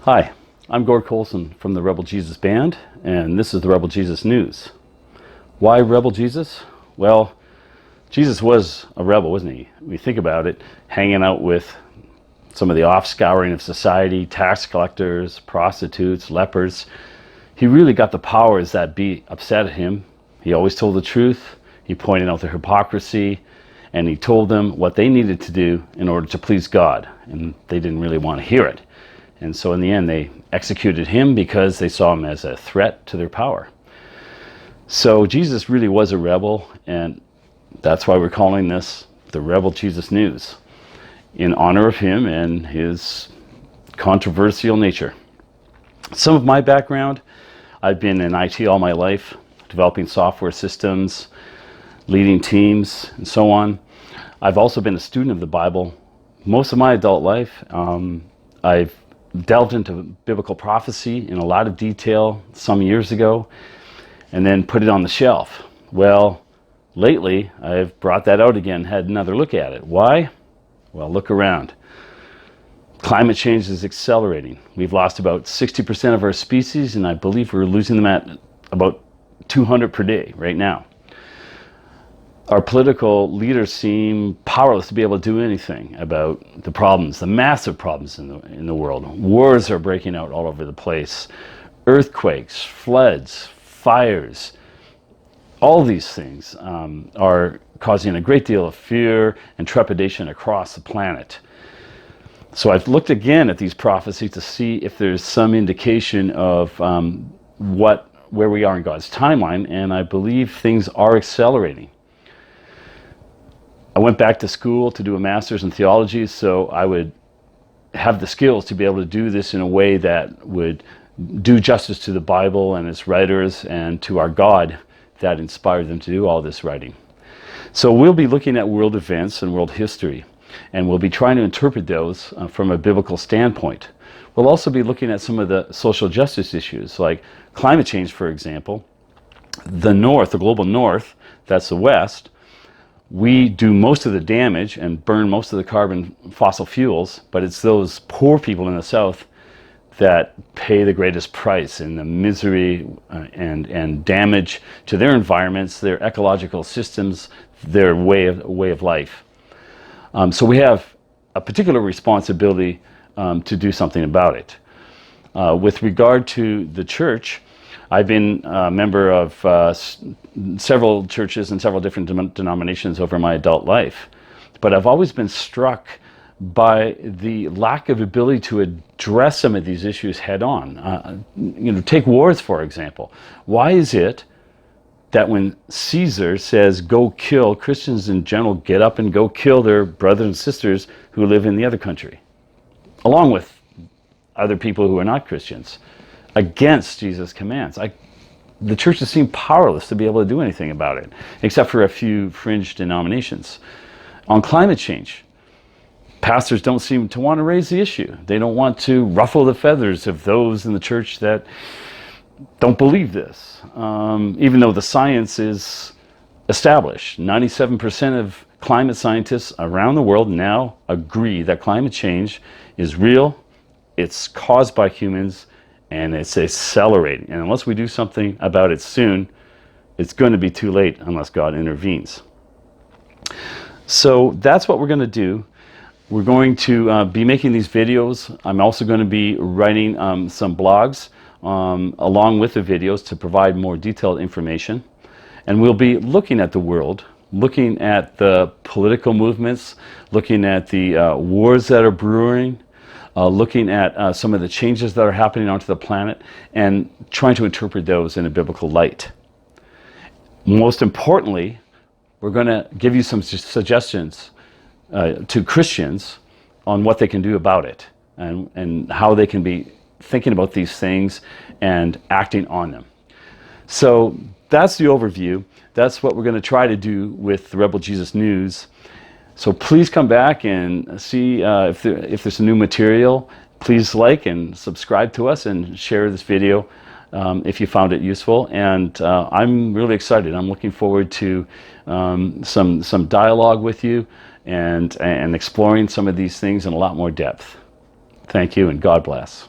Hi, I'm Gord Colson from the Rebel Jesus Band, and this is the Rebel Jesus News. Why Rebel Jesus? Well, Jesus was a rebel, wasn't he? We think about it, hanging out with some of the offscouring of society, tax collectors, prostitutes, lepers. He really got the powers that be upset at him. He always told the truth. He pointed out their hypocrisy, and he told them what they needed to do in order to please God, and they didn't really want to hear it. And so in the end, they executed him because they saw him as a threat to their power. So Jesus really was a rebel, and that's why we're calling this the Rebel Jesus News, in honor of him and his controversial nature. Some of my background: I've been in IT all my life, developing software systems, leading teams, and so on. I've also been a student of the Bible most of my adult life. I've delved into biblical prophecy in a lot of detail some years ago, and then put it on the shelf. Well, lately I've brought that out again, had another look at it. Why? Well, look around. Climate change is accelerating. We've lost about 60% of our species, and I believe we're losing them at about 200 per day right now. Our political leaders seem powerless to be able to do anything about the problems, the massive problems in the world. Wars are breaking out all over the place. Earthquakes, floods, fires. All these things are causing a great deal of fear and trepidation across the planet. So I've looked again at these prophecies to see if there's some indication of where we are in God's timeline, and I believe things are accelerating. I went back to school to do a master's in theology, so I would have the skills to be able to do this in a way that would do justice to the Bible and its writers and to our God that inspired them to do all this writing. So we'll be looking at world events and world history, and we'll be trying to interpret those from a biblical standpoint. We'll also be looking at some of the social justice issues, like climate change, for example. The North, the global North, that's the West, we do most of the damage and burn most of the carbon fossil fuels, but it's those poor people in the South that pay the greatest price in the misery and damage to their environments, their ecological systems, their way of life. So we have a particular responsibility to do something about it. With regard to the church, I've been a member of several churches and several different denominations over my adult life, but I've always been struck by the lack of ability to address some of these issues head on. Take wars, for example. Why is it that when Caesar says go kill, Christians in general get up and go kill their brothers and sisters who live in the other country, along with other people who are not Christians, against Jesus' commands? The churches seem powerless to be able to do anything about it, except for a few fringe denominations. On climate change, pastors don't seem to want to raise the issue. They don't want to ruffle the feathers of those in the church that don't believe this, even though the science is established. 97% of climate scientists around the world now agree that climate change is real, it's caused by humans, and it's accelerating. And unless we do something about it soon, it's going to be too late unless God intervenes. So that's what we're going to do. We're going to be making these videos. I'm also going to be writing some blogs along with the videos to provide more detailed information. And we'll be looking at the world, looking at the political movements, looking at the wars that are brewing, looking at some of the changes that are happening onto the planet, and trying to interpret those in a biblical light. Most importantly, we're going to give you some suggestions to Christians on what they can do about it, and how they can be thinking about these things and acting on them. So that's the overview. That's what we're going to try to do with the Rebel Jesus News. So please come back and see if there's some new material. Please like and subscribe to us and share this video if you found it useful. And I'm really excited. I'm looking forward to some dialogue with you and exploring some of these things in a lot more depth. Thank you, and God bless.